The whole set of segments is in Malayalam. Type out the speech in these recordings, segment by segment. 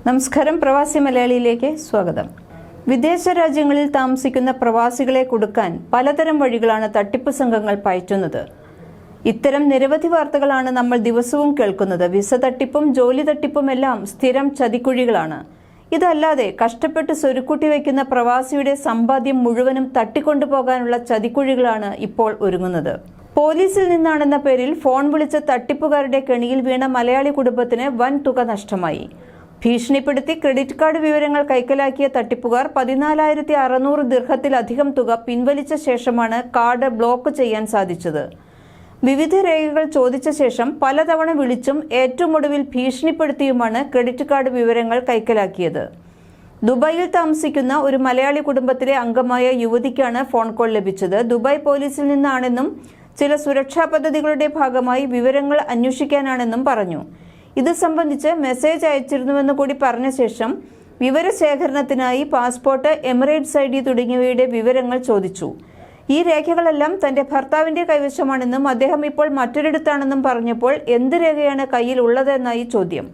നമസ്കാരം, പ്രവാസി മലയാളിയിലേക്ക് സ്വാഗതം. വിദേശ രാജ്യങ്ങളിൽ താമസിക്കുന്ന പ്രവാസികളെ കുടുക്കാൻ പലതരം വഴികളാണ് തട്ടിപ്പ് സംഘങ്ങൾ പയറ്റുന്നത്. ഇത്തരം നിരവധി വാർത്തകളാണ് നമ്മൾ ദിവസവും കേൾക്കുന്നത്. വിസ തട്ടിപ്പും ജോലി തട്ടിപ്പും എല്ലാം സ്ഥിരം ചതിക്കുഴികളാണ്. ഇതല്ലാതെ കഷ്ടപ്പെട്ട് സ്വരുക്കൂട്ടി വയ്ക്കുന്ന പ്രവാസിയുടെ സമ്പാദ്യം മുഴുവനും തട്ടിക്കൊണ്ടുപോകാനുള്ള ചതിക്കുഴികളാണ് ഇപ്പോൾ ഒരുങ്ങുന്നത്. പോലീസിൽ നിന്നാണെന്ന പേരിൽ ഫോൺ വിളിച്ച തട്ടിപ്പുകാരുടെ കെണിയിൽ വീണ മലയാളി കുടുംബത്തിന് വൻ തുക നഷ്ടമായി. ഭീഷണിപ്പെടുത്തി ക്രെഡിറ്റ് കാർഡ് വിവരങ്ങൾ കൈക്കലാക്കിയ തട്ടിപ്പുകാർ 14,600 ദിർഹത്തിലധികം തുക പിൻവലിച്ച ശേഷമാണ് കാർഡ് ബ്ലോക്ക് ചെയ്യാൻ സാധിച്ചത്. വിവിധ രേഖകൾ ചോദിച്ച ശേഷം പലതവണ വിളിച്ചും ഏറ്റവും ഒടുവിൽ ഭീഷണിപ്പെടുത്തിയുമാണ് ക്രെഡിറ്റ് കാർഡ് വിവരങ്ങൾ കൈക്കലാക്കിയത്. ദുബായിൽ താമസിക്കുന്ന ഒരു മലയാളി കുടുംബത്തിലെ അംഗമായ യുവതിക്കാണ് ഫോൺ കോൾ ലഭിച്ചത്. ദുബായ് പോലീസിൽ നിന്നാണെന്നും ചില സുരക്ഷാ പദ്ധതികളുടെ ഭാഗമായി വിവരങ്ങൾ അന്വേഷിക്കാനാണെന്നും പറഞ്ഞു. ഇത് സംബന്ധിച്ച് മെസ്സേജ് അയച്ചിരുന്നുവെന്ന് കൂടി പറഞ്ഞ ശേഷം വിവരശേഖരണത്തിനായി പാസ്പോർട്ട്, എമിറേറ്റ്സ് ID തുടങ്ങിയവയുടെ വിവരങ്ങൾ ചോദിച്ചു. ഈ രേഖകളെല്ലാം തന്റെ ഭർത്താവിന്റെ കൈവശമാണെന്നും അദ്ദേഹം ഇപ്പോൾ മറ്റൊരിടത്താണെന്നും പറഞ്ഞപ്പോൾ എന്ത് രേഖയാണ് കയ്യിൽ ഉള്ളതെന്നായി ചോദ്യം.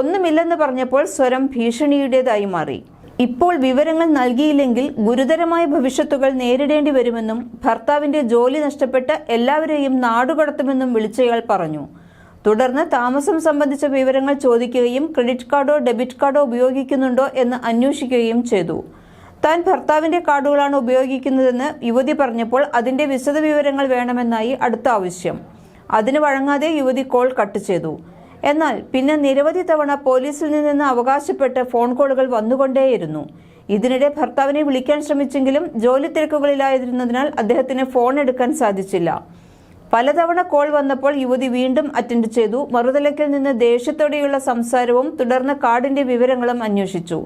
ഒന്നുമില്ലെന്ന് പറഞ്ഞപ്പോൾ സ്വരം ഭീഷണിയുടേതായി മാറി. ഇപ്പോൾ വിവരങ്ങൾ നൽകിയില്ലെങ്കിൽ ഗുരുതരമായ ഭവിഷ്യത്തുകൾ നേരിടേണ്ടി വരുമെന്നും ഭർത്താവിന്റെ ജോലി നഷ്ടപ്പെട്ട് എല്ലാവരെയും നാടുകടത്തുമെന്നും വിളിച്ചയാൾ പറഞ്ഞു. തുടർന്ന് താമസം സംബന്ധിച്ച വിവരങ്ങൾ ചോദിക്കുകയും ക്രെഡിറ്റ് കാർഡോ ഡെബിറ്റ് കാർഡോ ഉപയോഗിക്കുന്നുണ്ടോ എന്ന് അന്വേഷിക്കുകയും ചെയ്തു. താൻ ഭർത്താവിന്റെ കാർഡുകളാണ് ഉപയോഗിക്കുന്നതെന്ന് യുവതി പറഞ്ഞപ്പോൾ അതിന്റെ വിശദവിവരങ്ങൾ വേണമെന്നായി അടുത്ത ആവശ്യം. അതിന് വഴങ്ങാതെ യുവതി കോൾ കട്ട് ചെയ്തു. എന്നാൽ പിന്നെ നിരവധി തവണ പോലീസിൽ നിന്ന് അവകാശപ്പെട്ട് ഫോൺ കോളുകൾ വന്നുകൊണ്ടേയിരുന്നു. ഇതിനിടെ ഭർത്താവിനെ വിളിക്കാൻ ശ്രമിച്ചെങ്കിലും ജോലി തിരക്കുകളിലായിരുന്നതിനാൽ അദ്ദേഹത്തിന് ഫോൺ എടുക്കാൻ സാധിച്ചില്ല. പലതവണ കോൾ വന്നപ്പോൾ യുവതി വീണ്ടും അറ്റൻഡ് ചെയ്തു. മറുതലയ്ക്കിൽ നിന്ന് ദേഷ്യത്തോടെയുള്ള സംസാരവും തുടർന്ന് കാർഡിന്റെ വിവരങ്ങളും അന്വേഷിച്ചു.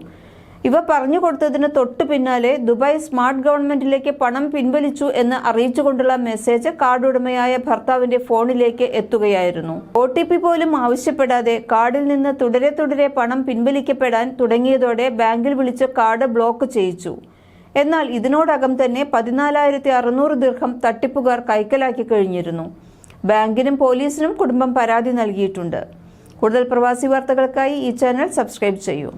ഇവ പറഞ്ഞു കൊടുത്തതിന് തൊട്ടു പിന്നാലെ ദുബായ് സ്മാർട്ട് ഗവൺമെന്റിലേക്ക് പണം പിൻവലിച്ചു എന്ന് അറിയിച്ചുകൊണ്ടുള്ള മെസ്സേജ് കാർഡ് ഉടമയായ ഭർത്താവിന്റെ ഫോണിലേക്ക് എത്തുകയായിരുന്നു. OTP പോലും ആവശ്യപ്പെടാതെ കാർഡിൽ നിന്ന് തുടരെ പണം പിൻവലിക്കപ്പെടാൻ തുടങ്ങിയതോടെ ബാങ്കിൽ വിളിച്ച് കാർഡ് ബ്ലോക്ക് ചെയ്യിച്ചു. എന്നാൽ ഇതിനോടകം തന്നെ 14,600 ദിർഹം തട്ടിപ്പുകാർ കൈക്കലാക്കി കഴിഞ്ഞിരുന്നു. ബാങ്കിനും പോലീസിനും കുടുംബം പരാതി നൽകിയിട്ടുണ്ട്. കൂടുതൽ പ്രവാസി വാർത്തകൾക്കായി ഈ ചാനൽ സബ്സ്ക്രൈബ് ചെയ്യൂ.